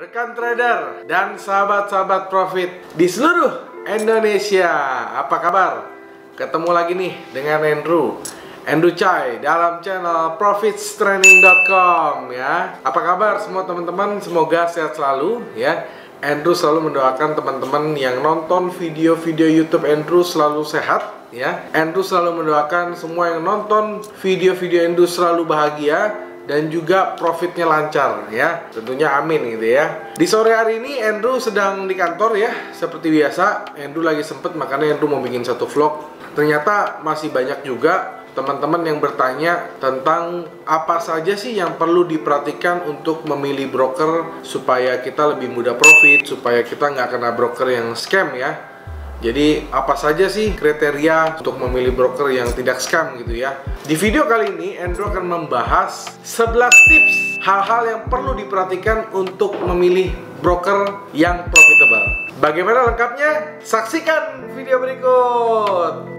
rekan trader dan sahabat-sahabat profit di seluruh Indonesia. Apa kabar? Ketemu lagi nih dengan Andrew Chai dalam channel profitstraining.com ya. Apa kabar semua teman-teman? Semoga sehat selalu ya. Andrew selalu mendoakan teman-teman yang nonton video-video YouTube Andrew selalu sehat ya. Andrew selalu mendoakan semua yang nonton video-video Andrew selalu bahagia dan juga profitnya lancar ya. Tentunya amin gitu ya. Di sore hari ini Andrew sedang di kantor ya. Seperti biasa Andrew lagi sempet, makanya Andrew mau bikin satu vlog. Ternyata masih banyak juga teman-teman yang bertanya tentang apa saja sih yang perlu diperhatikan untuk memilih broker supaya kita lebih mudah profit, supaya kita nggak kena broker yang scam ya. Jadi apa saja sih kriteria untuk memilih broker yang tidak scam gitu ya. Di video kali ini Andrew akan membahas 11 tips hal-hal yang perlu diperhatikan untuk memilih broker yang profitable. Bagaimana lengkapnya? Saksikan video berikut.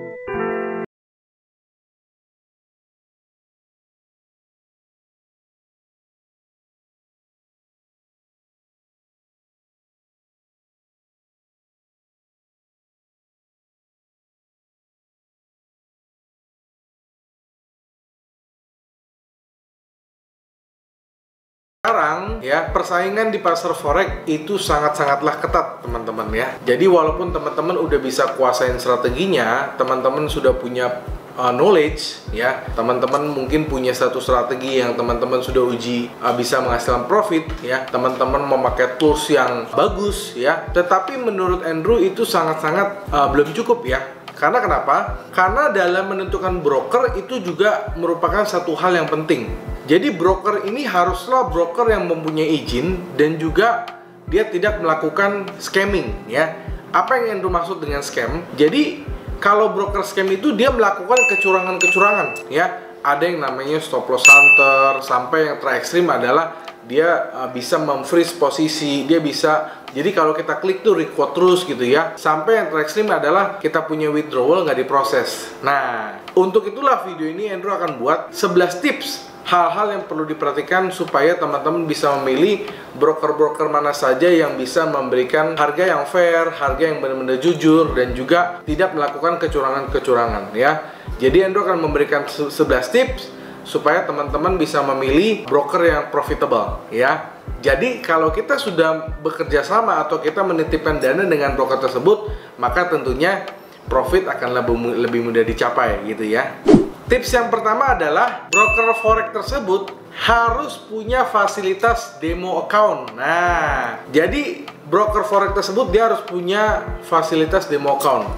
Sekarang ya, persaingan di pasar forex itu sangat-sangatlah ketat teman-teman ya. Jadi walaupun teman-teman udah bisa kuasain strateginya, teman-teman sudah punya knowledge ya, teman-teman mungkin punya satu strategi yang teman-teman sudah uji bisa menghasilkan profit ya, teman-teman memakai tools yang bagus ya, tetapi menurut Andrew itu sangat-sangat belum cukup ya. Karena kenapa? Karena dalam menentukan broker itu juga merupakan satu hal yang penting. Jadi broker ini haruslah broker yang mempunyai izin dan juga dia tidak melakukan scamming ya. Apa yang Andrew maksud dengan scam? Jadi kalau broker scam itu dia melakukan kecurangan-kecurangan ya. Ada yang namanya stop loss hunter, sampai yang terekstrim adalah dia bisa memfreeze posisi, dia bisa. Jadi kalau kita klik tuh record terus gitu ya. Sampai yang terekstrim adalah kita punya withdrawal nggak diproses. Nah, untuk itulah video ini Andrew akan buat 11 tips hal-hal yang perlu diperhatikan supaya teman-teman bisa memilih broker-broker mana saja yang bisa memberikan harga yang fair, harga yang benar-benar jujur, dan juga tidak melakukan kecurangan-kecurangan ya. Jadi Andrew akan memberikan 11 tips supaya teman-teman bisa memilih broker yang profitable ya. Jadi kalau kita sudah bekerja sama atau kita menitipkan dana dengan broker tersebut, maka tentunya profit akan lebih mudah dicapai gitu ya. Tips yang pertama adalah broker forex tersebut harus punya fasilitas demo account. Nah, jadi broker forex tersebut dia harus punya fasilitas demo account.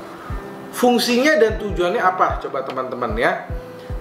Fungsinya dan tujuannya apa? Coba teman-teman ya.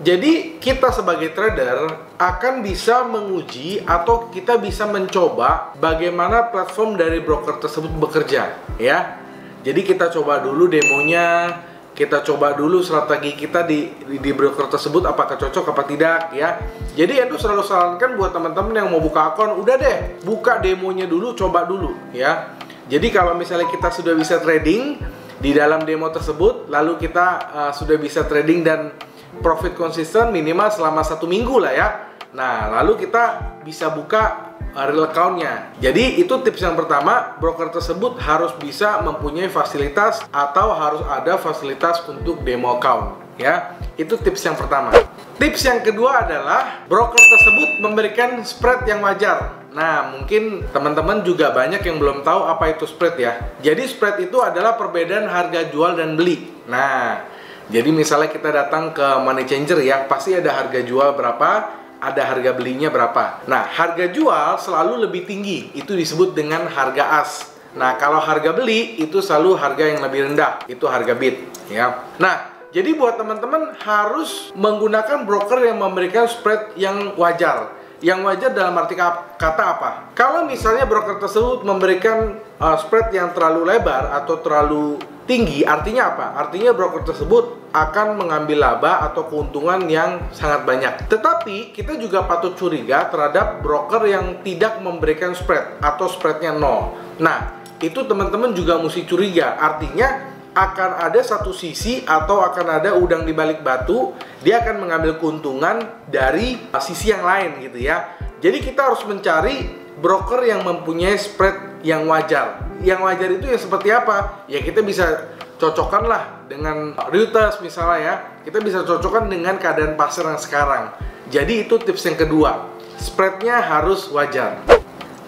Jadi kita sebagai trader akan bisa menguji atau kita bisa mencoba bagaimana platform dari broker tersebut bekerja ya. Jadi kita coba dulu demonya, kita coba dulu strategi kita di broker tersebut apakah cocok apa tidak ya. Jadi Andrew selalu sarankan buat teman-teman yang mau buka akun, udah deh buka demonya dulu, coba dulu ya. Jadi kalau misalnya kita sudah bisa trading di dalam demo tersebut, lalu kita sudah bisa trading dan profit konsisten minimal selama 1 minggu lah ya. Nah, lalu kita bisa buka real account-nya. Jadi itu tips yang pertama, broker tersebut harus bisa mempunyai fasilitas atau harus ada fasilitas untuk demo account ya. Itu tips yang pertama. Tips yang kedua adalah broker tersebut memberikan spread yang wajar. Nah, mungkin teman-teman juga banyak yang belum tahu apa itu spread ya. Jadi spread itu adalah perbedaan harga jual dan beli. Nah, jadi misalnya kita datang ke money changer ya, pasti ada harga jual berapa, ada harga belinya berapa. Nah, harga jual selalu lebih tinggi, itu disebut dengan harga as. Nah, kalau harga beli itu selalu harga yang lebih rendah, itu harga bid ya. Nah, jadi buat teman-teman harus menggunakan broker yang memberikan spread yang wajar. Yang wajar dalam arti kata apa? Kalau misalnya broker tersebut memberikan spread yang terlalu lebar atau terlalu tinggi, artinya apa? Artinya broker tersebut akan mengambil laba atau keuntungan yang sangat banyak. Tetapi kita juga patut curiga terhadap broker yang tidak memberikan spread atau spreadnya nol. Nah, itu teman-teman juga mesti curiga. Artinya akan ada satu sisi atau akan ada udang di balik batu, dia akan mengambil keuntungan dari sisi yang lain gitu ya. Jadi kita harus mencari broker yang mempunyai spread yang wajar. Yang wajar itu ya seperti apa? Ya kita bisa cocokkan lah dengan Reuters misalnya ya. Kita bisa cocokkan dengan keadaan pasar yang sekarang. Jadi itu tips yang kedua, spreadnya harus wajar.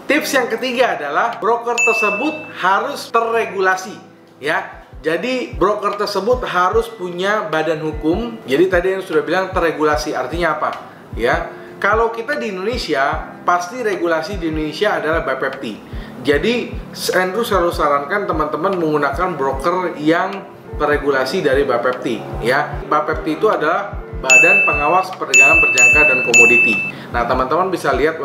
Tips yang ketiga adalah broker tersebut harus terregulasi ya. Jadi broker tersebut harus punya badan hukum. Jadi tadi yang sudah bilang terregulasi artinya apa? Ya, kalau kita di Indonesia pasti regulasi di Indonesia adalah Bapepti. Jadi Andrew selalu sarankan teman-teman menggunakan broker yang terregulasi dari Bapepti ya. Bapepti itu adalah Badan Pengawas Perdagangan Berjangka dan Komoditi. Nah, teman-teman bisa lihat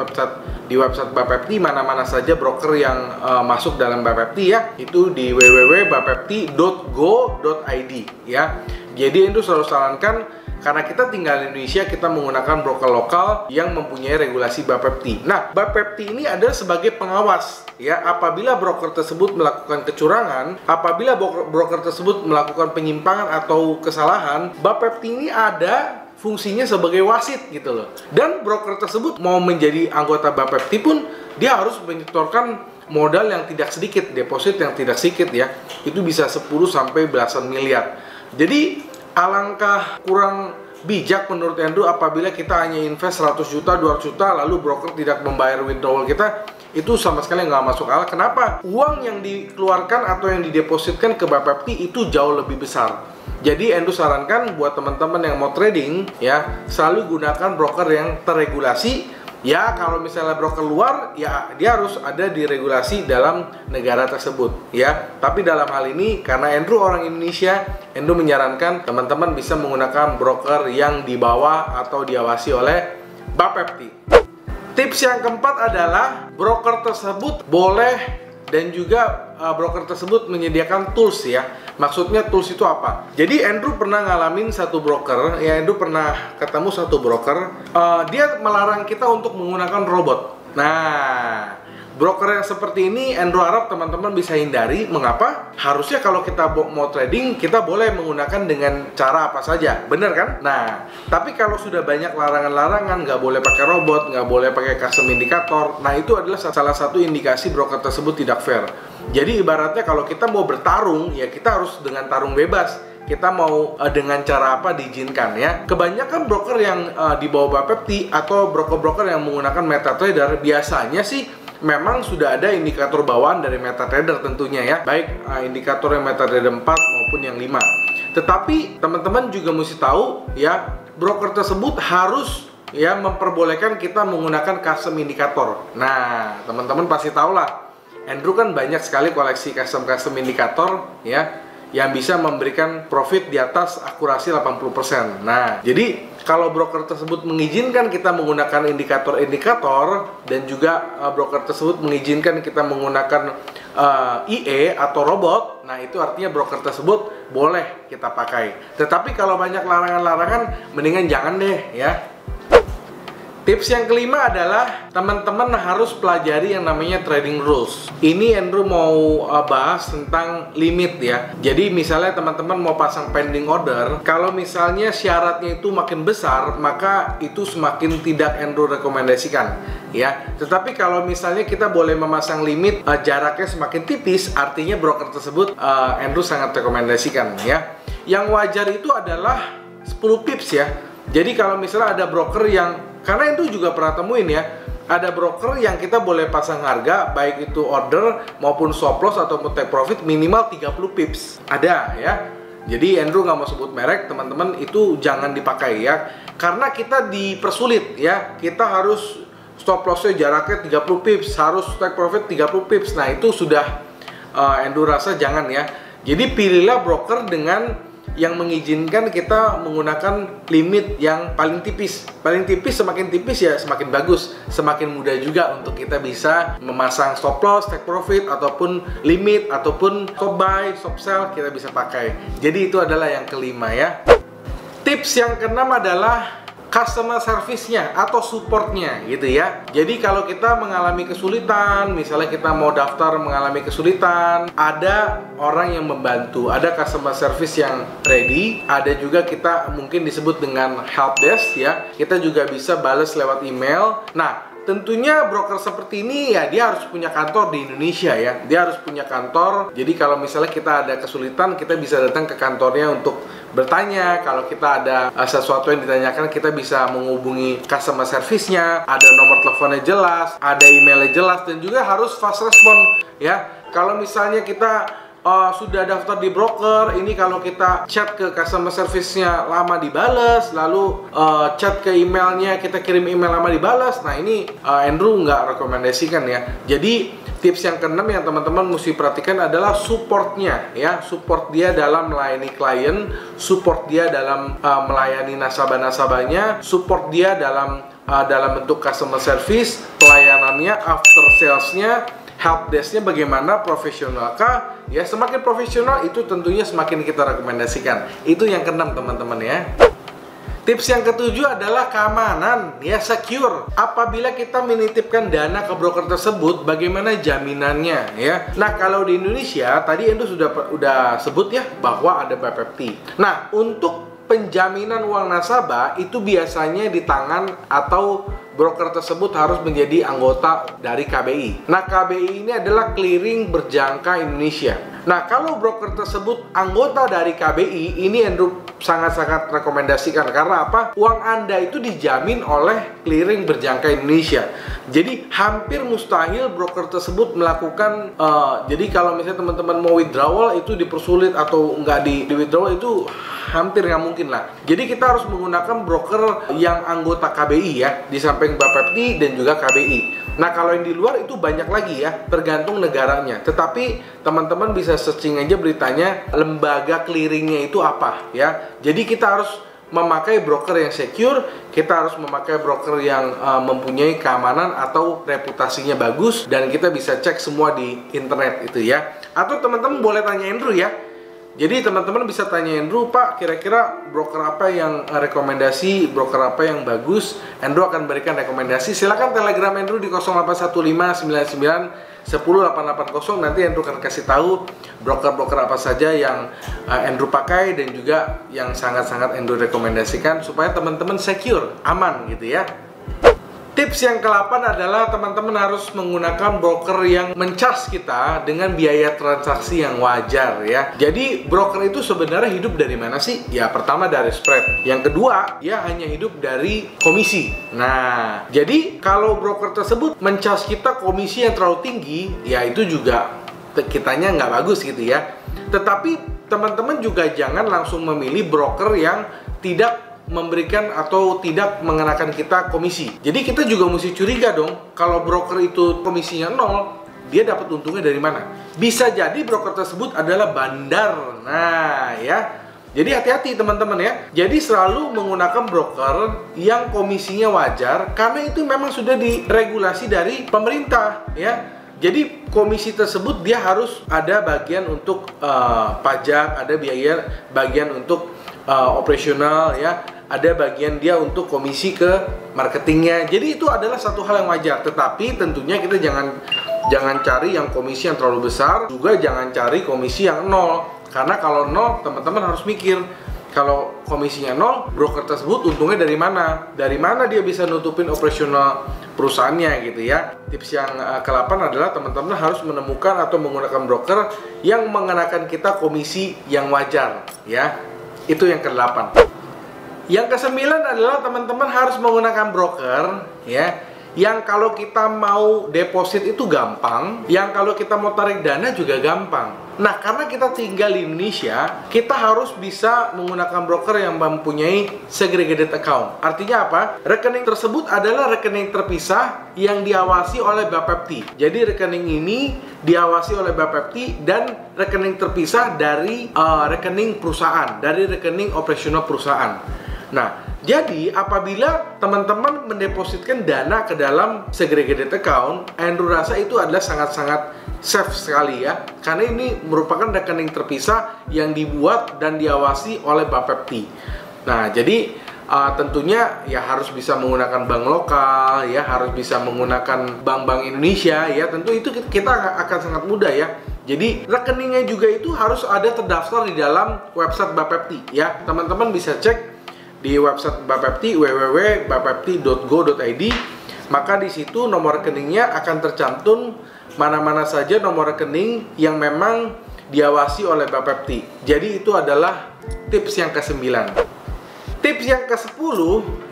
di website Bapepti mana-mana saja broker yang masuk dalam Bapepti ya. Itu di www.bapepti.go.id ya. Jadi Andrew selalu sarankan karena kita tinggal di Indonesia, kita menggunakan broker lokal yang mempunyai regulasi Bapepti. Nah, Bapepti ini adalah sebagai pengawas ya. Apabila broker tersebut melakukan kecurangan, apabila broker tersebut melakukan penyimpangan atau kesalahan, Bapepti ini ada fungsinya sebagai wasit gitu loh. Dan broker tersebut mau menjadi anggota Bapepti pun dia harus menyetorkan modal yang tidak sedikit, deposit yang tidak sedikit ya. Itu bisa 10 sampai belasan miliar. Jadi alangkah kurang bijak menurut Andrew apabila kita hanya invest 100 juta, 200 juta lalu broker tidak membayar withdrawal kita. Itu sama sekali nggak masuk akal. Kenapa? Uang yang dikeluarkan atau yang didepositkan ke Bapepti itu jauh lebih besar. Jadi Andrew sarankan buat teman-teman yang mau trading ya, selalu gunakan broker yang terregulasi. Ya, kalau misalnya broker luar, ya dia harus ada di regulasi dalam negara tersebut ya. Tapi dalam hal ini, karena Andrew orang Indonesia, Andrew menyarankan teman-teman bisa menggunakan broker yang dibawa atau diawasi oleh Bapepti. Tips yang keempat adalah broker tersebut boleh dan juga broker tersebut menyediakan tools ya. Maksudnya tools itu apa? Jadi Andrew pernah ngalamin satu broker, ya Andrew pernah ketemu satu broker, dia melarang kita untuk menggunakan robot. Nah, broker yang seperti ini Andrew harap teman-teman bisa hindari. Mengapa? Harusnya kalau kita mau trading, kita boleh menggunakan dengan cara apa saja, bener kan? Nah, tapi kalau sudah banyak larangan-larangan, nggak boleh pakai robot, nggak boleh pakai custom indikator, nah itu adalah salah satu indikasi broker tersebut tidak fair. Jadi ibaratnya kalau kita mau bertarung, ya kita harus dengan tarung bebas. Kita mau dengan cara apa diizinkan ya. Kebanyakan broker yang di bawah Bapepti atau broker-broker yang menggunakan MetaTrader biasanya sih memang sudah ada indikator bawaan dari MetaTrader tentunya ya. Baik indikator yang MetaTrader 4 maupun yang 5. Tetapi teman-teman juga mesti tahu ya, broker tersebut harus ya memperbolehkan kita menggunakan custom indikator. Nah, teman-teman pasti tahu lah, Andrew kan banyak sekali koleksi custom indikator ya, yang bisa memberikan profit di atas akurasi 80%. Nah, jadi kalau broker tersebut mengizinkan kita menggunakan indikator-indikator dan juga broker tersebut mengizinkan kita menggunakan IE atau robot, nah itu artinya broker tersebut boleh kita pakai. Tetapi kalau banyak larangan-larangan, mendingan jangan deh ya. Tips yang kelima adalah teman-teman harus pelajari yang namanya trading rules. Ini Andrew mau bahas tentang limit ya. Jadi misalnya teman-teman mau pasang pending order, kalau misalnya syaratnya itu makin besar, maka itu semakin tidak Andrew rekomendasikan ya. Tetapi kalau misalnya kita boleh memasang limit jaraknya semakin tipis, artinya broker tersebut Andrew sangat rekomendasikan ya. Yang wajar itu adalah 10 pips ya. Jadi kalau misalnya ada broker yang, karena itu juga pernah temuin ya, ada broker yang kita boleh pasang harga baik itu order maupun stop loss ataupun take profit minimal 30 pips. Ada ya. Jadi Andrew nggak mau sebut merek, teman-teman itu jangan dipakai ya. Karena kita dipersulit ya. Kita harus stop lossnya jaraknya 30 pips, harus take profit 30 pips. Nah, itu sudah Andrew rasa jangan ya. Jadi pilihlah broker dengan yang mengizinkan kita menggunakan limit yang paling tipis. Paling tipis, semakin tipis ya semakin bagus, semakin mudah juga untuk kita bisa memasang stop loss, take profit, ataupun limit, ataupun stop buy, stop sell, kita bisa pakai. Jadi itu adalah yang kelima ya. Tips yang keenam adalah customer service-nya atau support-nya gitu ya. Jadi kalau kita mengalami kesulitan, misalnya kita mau daftar mengalami kesulitan, ada orang yang membantu, ada customer service yang ready, ada juga kita mungkin disebut dengan help desk ya. Kita juga bisa balas lewat email. Nah, tentunya broker seperti ini ya dia harus punya kantor di Indonesia ya. Dia harus punya kantor. Jadi kalau misalnya kita ada kesulitan, kita bisa datang ke kantornya untuk bertanya. Kalau kita ada sesuatu yang ditanyakan, kita bisa menghubungi customer service-nya. Ada nomor teleponnya jelas, ada emailnya jelas, dan juga harus fast respon ya. Kalau misalnya kita sudah daftar di broker, ini kalau kita chat ke customer service-nya lama dibales, lalu chat ke emailnya, kita kirim email lama dibales. Nah ini Andrew nggak rekomendasikan ya. Jadi tips yang keenam yang teman-teman mesti perhatikan adalah supportnya ya. Support dia dalam melayani klien, support dia dalam melayani nasabah-nasabahnya, support dia dalam bentuk customer service, pelayanannya, after sales-nya, help desk-nya bagaimana, profesionalkah? Ya, semakin profesional itu tentunya semakin kita rekomendasikan. Itu yang keenam teman-teman ya. Tips yang ketujuh adalah keamanan, ya, secure. Apabila kita menitipkan dana ke broker tersebut, bagaimana jaminannya ya? Nah, kalau di Indonesia tadi Endo sudah sebut ya bahwa ada BPEPT. Nah, untuk penjaminan uang nasabah itu biasanya di tangan atau broker tersebut harus menjadi anggota dari KBI. Nah, KBI ini adalah Clearing Berjangka Indonesia. Nah, kalau broker tersebut anggota dari KBI, ini Andrew sangat-sangat rekomendasikan. Karena apa? Uang Anda itu dijamin oleh Clearing Berjangka Indonesia. Jadi, hampir mustahil broker tersebut melakukan, jadi kalau misalnya teman-teman mau withdrawal itu dipersulit atau nggak di withdrawal itu hampir nggak mungkin lah. Jadi kita harus menggunakan broker yang anggota KBI ya, di samping BPEPT dan juga KBI. Nah, kalau yang di luar itu banyak lagi ya, tergantung negaranya. Tetapi teman-teman bisa searching aja beritanya, lembaga clearingnya itu apa ya. Jadi kita harus memakai broker yang secure, kita harus memakai broker yang mempunyai keamanan atau reputasinya bagus, dan kita bisa cek semua di internet itu ya. Atau teman-teman boleh tanya Andrew ya. Jadi teman-teman bisa tanya Andrew, Pak, kira-kira broker apa yang rekomendasi, broker apa yang bagus. Andrew akan berikan rekomendasi. Silakan telegram Andrew di 081599108880. Nanti Andrew akan kasih tahu broker-broker apa saja yang Andrew pakai dan juga yang sangat-sangat Andrew rekomendasikan supaya teman-teman secure, aman gitu ya. Tips yang ke-8 adalah teman-teman harus menggunakan broker yang men-charge kita dengan biaya transaksi yang wajar ya. Jadi broker itu sebenarnya hidup dari mana sih? Ya, pertama dari spread. Yang kedua, dia hanya hidup dari komisi. Nah, jadi kalau broker tersebut men-charge kita komisi yang terlalu tinggi, ya itu juga kitanya nggak bagus gitu ya. Tetapi teman-teman juga jangan langsung memilih broker yang tidak memberikan atau tidak mengenakan kita komisi. Jadi kita juga mesti curiga dong, kalau broker itu komisinya 0, dia dapat untungnya dari mana? Bisa jadi broker tersebut adalah bandar. Nah ya, jadi hati-hati teman-teman ya. Jadi selalu menggunakan broker yang komisinya wajar, karena itu memang sudah diregulasi dari pemerintah ya. Jadi komisi tersebut dia harus ada bagian untuk pajak, ada bagian untuk operasional ya, ada bagian dia untuk komisi ke marketingnya. Jadi itu adalah satu hal yang wajar. Tetapi tentunya kita jangan cari yang komisi yang terlalu besar, juga jangan cari komisi yang 0. Karena kalau 0, teman-teman harus mikir, kalau komisinya 0, broker tersebut untungnya dari mana? Dari mana dia bisa nutupin operasional perusahaannya gitu ya. Tips yang ke-8 adalah teman-teman harus menemukan atau menggunakan broker yang mengenakan kita komisi yang wajar ya. Itu yang ke-8. Yang ke-9 adalah teman-teman harus menggunakan broker ya, yang kalau kita mau deposit itu gampang, yang kalau kita mau tarik dana juga gampang. Nah, karena kita tinggal di Indonesia, kita harus bisa menggunakan broker yang mempunyai segregated account. Artinya apa? Rekening tersebut adalah rekening terpisah yang diawasi oleh BPEPT. Jadi rekening ini diawasi oleh BPEPT dan rekening terpisah dari rekening perusahaan, dari rekening operasional perusahaan. Nah, jadi apabila teman-teman mendepositkan dana ke dalam segregated account, Andrew rasa itu adalah sangat-sangat safe sekali ya, karena ini merupakan rekening terpisah yang dibuat dan diawasi oleh BPEPT. Nah, jadi tentunya ya harus bisa menggunakan bank lokal ya, harus bisa menggunakan bank-bank Indonesia ya. Tentu itu kita akan sangat mudah ya. Jadi rekeningnya juga itu harus ada terdaftar di dalam website BPEPT ya. Teman-teman bisa cek di website BPEPT, www.bapepti.go.id. maka di situ nomor rekeningnya akan tercantum mana-mana saja nomor rekening yang memang diawasi oleh Bapepti. Jadi itu adalah tips yang ke-9. Tips yang ke-10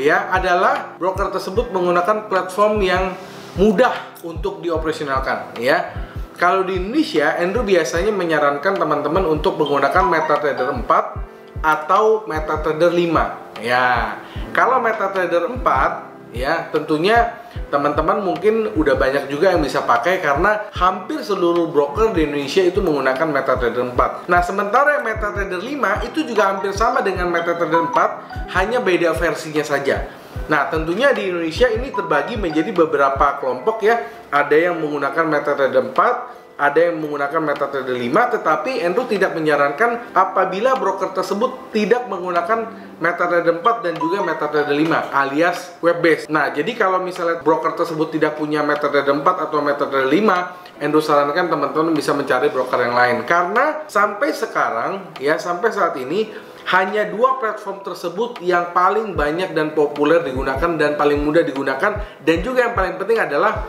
ya adalah broker tersebut menggunakan platform yang mudah untuk dioperasionalkan ya. Kalau di Indonesia, Andrew biasanya menyarankan teman-teman untuk menggunakan MetaTrader 4 atau MetaTrader 5 ya. Kalau MetaTrader 4 ya, tentunya teman-teman mungkin udah banyak juga yang bisa pakai karena hampir seluruh broker di Indonesia itu menggunakan MetaTrader 4. Nah, sementara yang MetaTrader 5 itu juga hampir sama dengan MetaTrader 4, hanya beda versinya saja. Nah, tentunya di Indonesia ini terbagi menjadi beberapa kelompok ya. Ada yang menggunakan MetaTrader 4, ada yang menggunakan MetaTrader 5, tetapi Andrew tidak menyarankan apabila broker tersebut tidak menggunakan MetaTrader 4 dan juga MetaTrader 5 alias web based. Nah, jadi kalau misalnya broker tersebut tidak punya MetaTrader 4 atau MetaTrader 5, Andrew sarankan teman-teman bisa mencari broker yang lain. Karena sampai sekarang ya, sampai saat ini hanya dua platform tersebut yang paling banyak dan populer digunakan dan paling mudah digunakan, dan juga yang paling penting adalah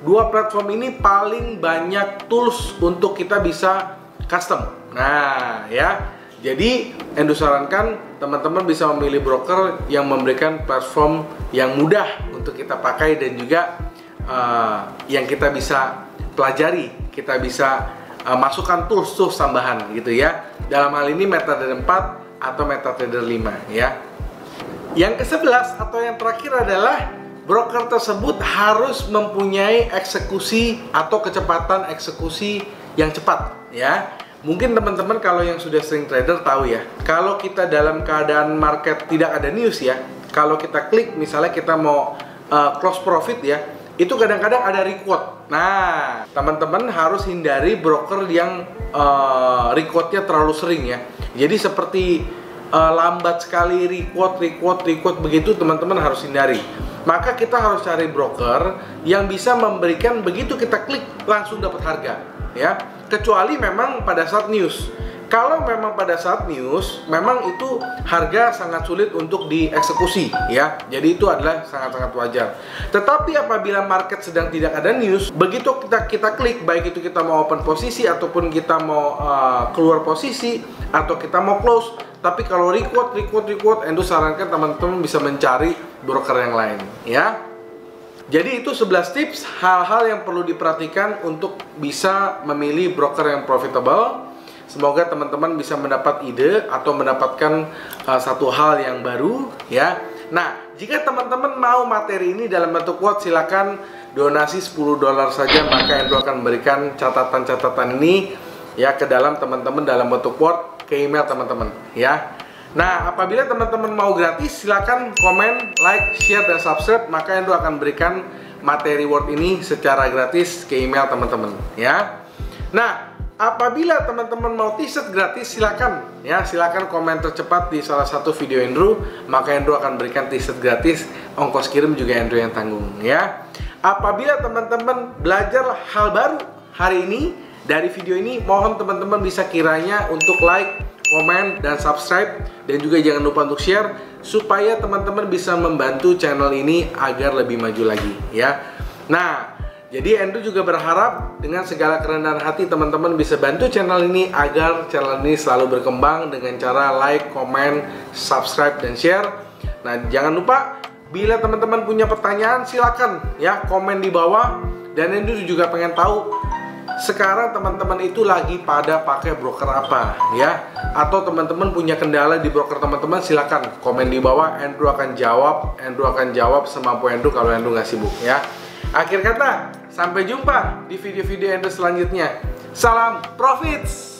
dua platform ini paling banyak tools untuk kita bisa custom. Nah ya, jadi Andrew sarankan teman-teman bisa memilih broker yang memberikan platform yang mudah untuk kita pakai dan juga yang kita bisa pelajari, kita bisa masukkan tools-tools tambahan gitu ya. Dalam hal ini MetaTrader 4 atau MetaTrader 5 ya. Yang ke-11 atau yang terakhir adalah broker tersebut harus mempunyai eksekusi atau kecepatan eksekusi yang cepat ya. Mungkin teman-teman kalau yang sudah sering trader tahu ya, kalau kita dalam keadaan market tidak ada news ya, kalau kita klik misalnya kita mau close profit ya, itu kadang-kadang ada requote. Nah, teman-teman harus hindari broker yang requote-nya terlalu sering ya. Jadi seperti lambat sekali requote begitu, teman-teman harus hindari. Maka kita harus cari broker yang bisa memberikan begitu kita klik langsung dapat harga ya. Kecuali memang pada saat news. Kalau memang pada saat news, memang itu harga sangat sulit untuk dieksekusi ya. Jadi itu adalah sangat-sangat wajar. Tetapi apabila market sedang tidak ada news, begitu kita klik, baik itu kita mau open posisi ataupun kita mau keluar posisi atau kita mau close, tapi kalau requote, Andrew sarankan teman-teman bisa mencari broker yang lain ya. Jadi itu 11 tips hal-hal yang perlu diperhatikan untuk bisa memilih broker yang profitable. Semoga teman-teman bisa mendapat ide atau mendapatkan satu hal yang baru ya. Nah, jika teman-teman mau materi ini dalam bentuk quote, silakan donasi $10 saja, maka Andrew akan memberikan catatan-catatan ini ya ke dalam teman-teman dalam bentuk quote ke email teman-teman ya. Nah, apabila teman-teman mau gratis, silakan komen, like, share, dan subscribe, maka Andrew akan berikan materi Word ini secara gratis ke email teman-teman ya. Nah, apabila teman-teman mau t-shirt gratis, silakan ya, silakan komen tercepat di salah satu video Andrew, maka Andrew akan berikan t-shirt gratis, ongkos kirim juga Andrew yang tanggung ya. Apabila teman-teman belajar hal baru hari ini dari video ini, mohon teman-teman bisa kiranya untuk like, komen, dan subscribe, dan juga jangan lupa untuk share supaya teman-teman bisa membantu channel ini agar lebih maju lagi ya. Nah, jadi Andrew juga berharap dengan segala kerendahan hati teman-teman bisa bantu channel ini agar channel ini selalu berkembang dengan cara like, komen, subscribe, dan share. Nah, jangan lupa bila teman-teman punya pertanyaan silakan ya komen di bawah, dan Andrew juga pengen tahu sekarang teman-teman itu lagi pada pakai broker apa ya, atau teman-teman punya kendala di broker teman-teman, silakan komen di bawah. Andrew akan jawab semampu Andrew kalau Andrew nggak sibuk ya. Akhir kata, sampai jumpa di video-video Andrew selanjutnya. Salam profits.